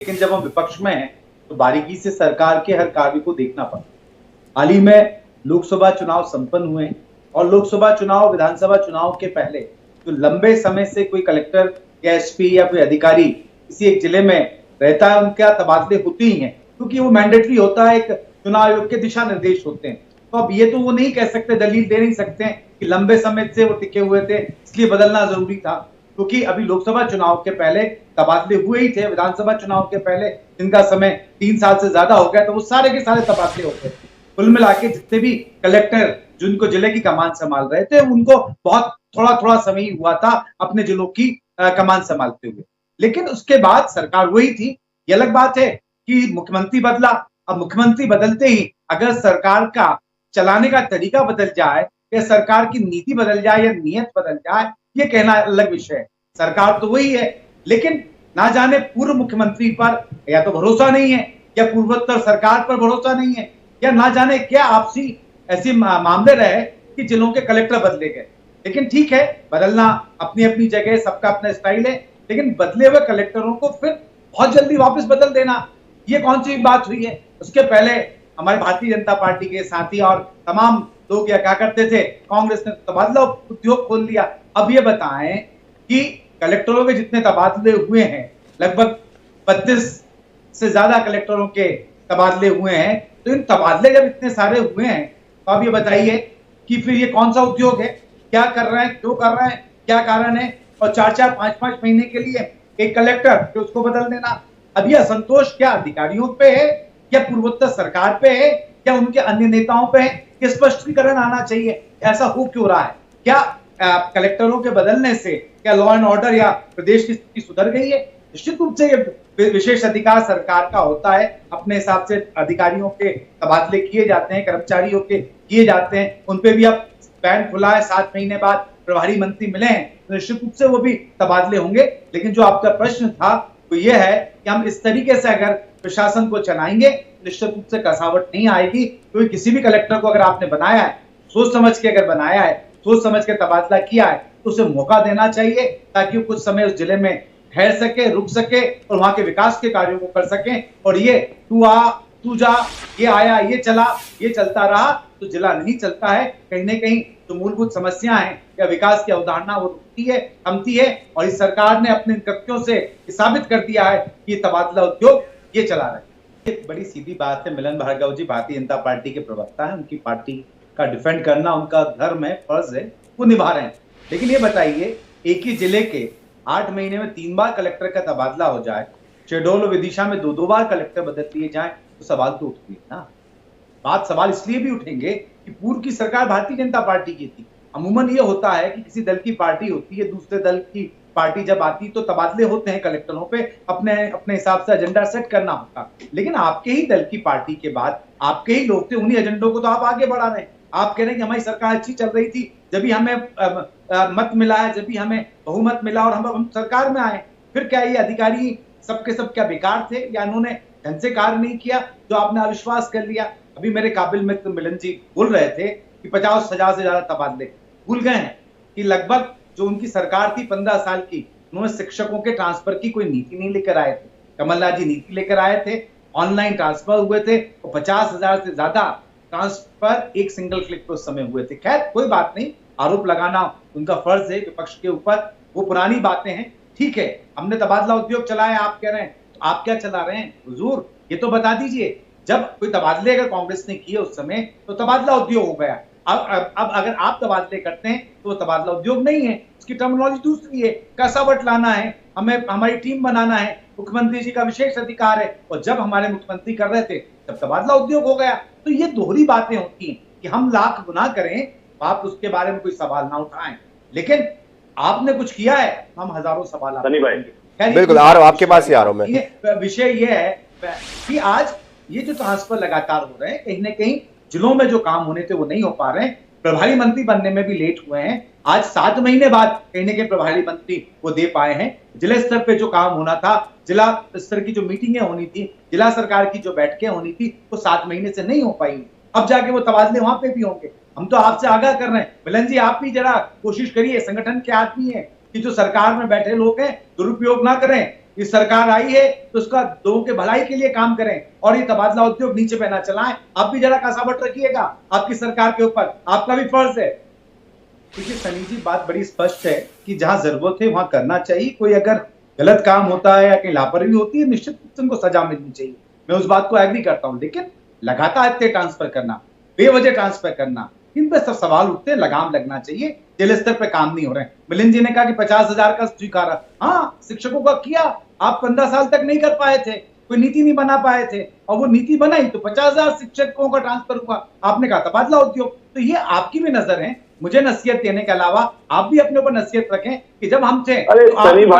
लेकिन जब हम विपक्ष में हैं तो बारीकी से सरकार के हर कार्य को देखना पड़ता है। हाल ही में लोकसभा चुनाव संपन्न हुए और लोकसभा चुनाव विधानसभा चुनाव के पहले जो लंबे समय से कोई कलेक्टर या एसपी या कोई अधिकारी किसी एक जिले में रहता है, उनका तबादले होते ही हैं क्योंकि वो मैंडेटरी होता है, एक चुनाव आयोग के दिशा निर्देश होते हैं। तो अब ये तो वो नहीं कह सकते, दलील दे नहीं सकते कि लंबे समय से वो टिके हुए थे इसलिए बदलना जरूरी था, क्योंकि अभी लोकसभा चुनाव के पहले तबादले हुए ही थे। विधानसभा चुनाव के पहले जिनका समय 3 साल से ज्यादा हो गया तो वो सारे के सारे तबादले हो गए। कुल मिला के जितने भी कलेक्टर जिनको जिले की कमान संभाल रहे थे उनको बहुत थोड़ा थोड़ा समय हुआ था अपने जिलों की कमान संभालते हुए, लेकिन उसके बाद सरकार वही थी। ये अलग बात है कि मुख्यमंत्री बदला। अब मुख्यमंत्री बदलते ही अगर सरकार का चलाने का तरीका बदल जाए या सरकार की नीति बदल जाए या नियत बदल जाए, ये कहना अलग विषय है। सरकार तो वही है, लेकिन ना जाने पूर्व मुख्यमंत्री पर या तो भरोसा नहीं है या पूर्वोत्तर सरकार पर भरोसा नहीं है या ना जाने क्या आपसी ऐसे मामले रहे कि जिलों के कलेक्टर बदले गए। लेकिन ठीक है, बदलना अपनी अपनी जगह, सबका अपना स्टाइल है, लेकिन बदले हुए कलेक्टरों को फिर बहुत जल्दी वापस बदल देना, ये कौन सी बात हुई है? उसके पहले हमारे भारतीय जनता पार्टी के साथी और तमाम लोग क्या करते थे, कांग्रेस ने तबादला उद्योग खोल लिया। अब ये बताएं कि कलेक्टरों के जितने तबादले हुए हैं, लगभग 32 से ज्यादा कलेक्टरों के तबादले हुए हैं, तो इन तबादले जब इतने सारे हुए हैं तो आप ये बताइए कि फिर ये कौन सा उद्योग है, क्या कर रहे हैं, क्यों कर रहे हैं, क्या कारण है? और 4-4, 5-5 महीने के लिए एक कलेक्टर फिर उसको बदल देना। अब ये असंतोष क्या अधिकारियों पे है या पूर्वोत्तर सरकार पे है या उनके अन्य नेताओं पे है? ये स्पष्टीकरण आना चाहिए, ऐसा हो क्यों रहा है? क्या कलेक्टरों के बदलने से क्या लॉ एंड ऑर्डर या प्रदेश की स्थिति सुधर गई है? निश्चित रूप से ये विशेष अधिकार सरकार का होता है, अपने हिसाब से अधिकारियों के तबादले किए जाते हैं, कर्मचारियों के किए जाते हैं, उनपे भी अब पैन खुला है, 7 महीने बाद प्रभारी मंत्री मिले हैं तो निश्चित रूप से वो भी तबादले होंगे। लेकिन जो आपका प्रश्न था वो ये है कि हम इस तरीके से अगर प्रशासन को चलाएंगे निश्चित रूप से कसावट नहीं आएगी, क्योंकि किसी भी कलेक्टर को अगर आपने बनाया है, सोच समझ के अगर बनाया है, सोच समझ के तबादला किया है, तो उसे मौका देना चाहिए ताकि वो कुछ समय उस जिले में ठहर सके, रुक सके और वहां के विकास के कार्यों को कर सके। और ये तू आ तू जा, ये आया ये चला, ये चलता रहा तो जिला नहीं चलता है। कहीं ना कहीं जो मूलभूत समस्या है या विकास की अवधारणा वो रुकती है, थमती है। और इस सरकार ने अपने कृत्यों से साबित कर दिया है कि तबादला उद्योग ये चला रहे हैं। एक बड़ी सीधी बात है, मिलन भार्गव जी भारतीय जनता पार्टी के प्रवक्ता है, उनकी पार्टी का डिफेंड करना उनका धर्म है, फर्ज है, वो निभा रहे हैं। लेकिन ये बताइए, एक ही जिले के 8 महीने में 3 बार कलेक्टर का तबादला हो जाए, शहडोल और विदिशा में 2-2 बार कलेक्टर बदल दिए जाए तो सवाल तो उठती है ना। बात सवाल इसलिए भी उठेंगे कि पूर्व की सरकार भारतीय जनता पार्टी की थी। अमूमन ये होता है कि किसी दल की पार्टी होती है, दूसरे दल की पार्टी जब आती तो तबादले होते हैं कलेक्टरों पे, अपने अपने हिसाब से एजेंडा सेट करना होता। लेकिन आपके ही दल की पार्टी के बाद आपके ही लोग थे, उन्हीं एजेंडों को तो आप आगे बढ़ा रहे हैं। आप कह रहे हैं कि हमारी सरकार अच्छी चल रही थी, जब भी हमें मत मिला है, जब भी हमें बहुमत मिला और हम सरकार में आए। फिर क्या ये अधिकारी सबके सब क्या बेकार थे या उन्होंने ढंग से कार्य नहीं किया जो आपने अविश्वास कर लिया? अभी मेरे काबिल मित्र मिलन जी बोल रहे थे कि 50,000 से ज्यादा तबादले। भूल गए हैं कि लगभग जो उनकी सरकार थी 15 साल की, उन्होंने शिक्षकों के ट्रांसफर की कोई नीति नहीं लेकर आए थे। कमलनाथ जी नीति लेकर आए थे, ऑनलाइन ट्रांसफर हुए थे और 50,000 से ज्यादा ट्रांसफर एक सिंगल क्लिक पर उस समय हुए थे। खैर कोई बात नहीं, आरोप लगाना उनका फर्ज है विपक्ष के ऊपर, वो पुरानी बातें हैं। ठीक है, हमने तबादला उद्योग चलाया, आप कह रहे हैं, तो आप क्या चला रहे हैं हुजूर? ये तो बता दीजिए। जब कोई तबादले अगर कांग्रेस ने किए उस समय तो तबादला उद्योग हो गया। अब अगर आप तबादले करते हैं तो वो तबादला उद्योग नहीं है, उसकी टर्मिनोलॉजी दूसरी है। कसावट लाना है, हमें हमारी टीम बनाना है, मुख्यमंत्री जी का विशेष अधिकार है, और जब हमारे मुख्यमंत्री कर रहे थे तब तबादला उद्योग हो गया। तो ये दोहरी बातें होती हैं कि हम लाख गुनाह करें, आप उसके बारे में कोई सवाल ना उठाएं, लेकिन आपने कुछ किया है, हम हजारों सवाल बिल्कुल आ रहा हूं, आपके पास ही आ रहा हूं मैं। विषय ये है कि आज ये जो ट्रांसफर लगातार हो रहे हैं, कहीं ना कहीं जिलों में जो काम होने थे वो नहीं हो पा रहे हैं, प्रभारी मंत्री बनने में भी लेट हुए हैं। आज 7 महीने बाद कहीं ना कहीं प्रभारी मंत्री वो दे पाए हैं। जिला स्तर पे जो काम होना था, जिला स्तर की जो मीटिंगें होनी थी, जिला सरकार की जो बैठकें होनी थी, वो 7 महीने से नहीं हो पाई। अब जाके वो तबादले वहां पे भी होंगे। हम तो आपसे आगाह कर रहे हैं, मिलन जी आप भी जरा कोशिश करिए, संगठन के आदमी है, कि जो सरकार में बैठे लोग हैं दुरुपयोग ना करें, ये सरकार आई है तो उसका लोगों के भलाई के लिए काम करें और ये तबादला उद्योग नीचे पे ना चलाएं। आप भी जरा कसावट रखिएगा आपकी सरकार के ऊपर, आपका भी फर्ज है। देखिए सनी जी, बात बड़ी स्पष्ट है कि जहां जरूरत है वहां करना चाहिए। कोई अगर गलत काम होता है या कहीं लापरवाही होती है, निश्चित रूप से उनको सजा मिलनी चाहिए, मैं उस बात को एग्री करता हूं। लेकिन लगातार इतने ट्रांसफर करना, बेवजह ट्रांसफर करना, इन पर सब सवाल उठते हैं। लगाम लगना चाहिए, जिले स्तर पे काम नहीं हो रहे हैं। मिलिंद जी ने कहा कि 50,000 का स्वीकारा, हाँ शिक्षकों का किया, आप 15 साल तक नहीं कर पाए थे, कोई नीति नहीं बना पाए थे, और वो नीति बनाई तो 50,000 शिक्षकों का ट्रांसफर हुआ। आपने कहा तबादला उद्योग, तो ये आपकी भी नजर है। मुझे नसीहत देने के अलावा आप भी अपने ऊपर नसीहत रखें कि जब हम थे अरे तो आप सनी भाई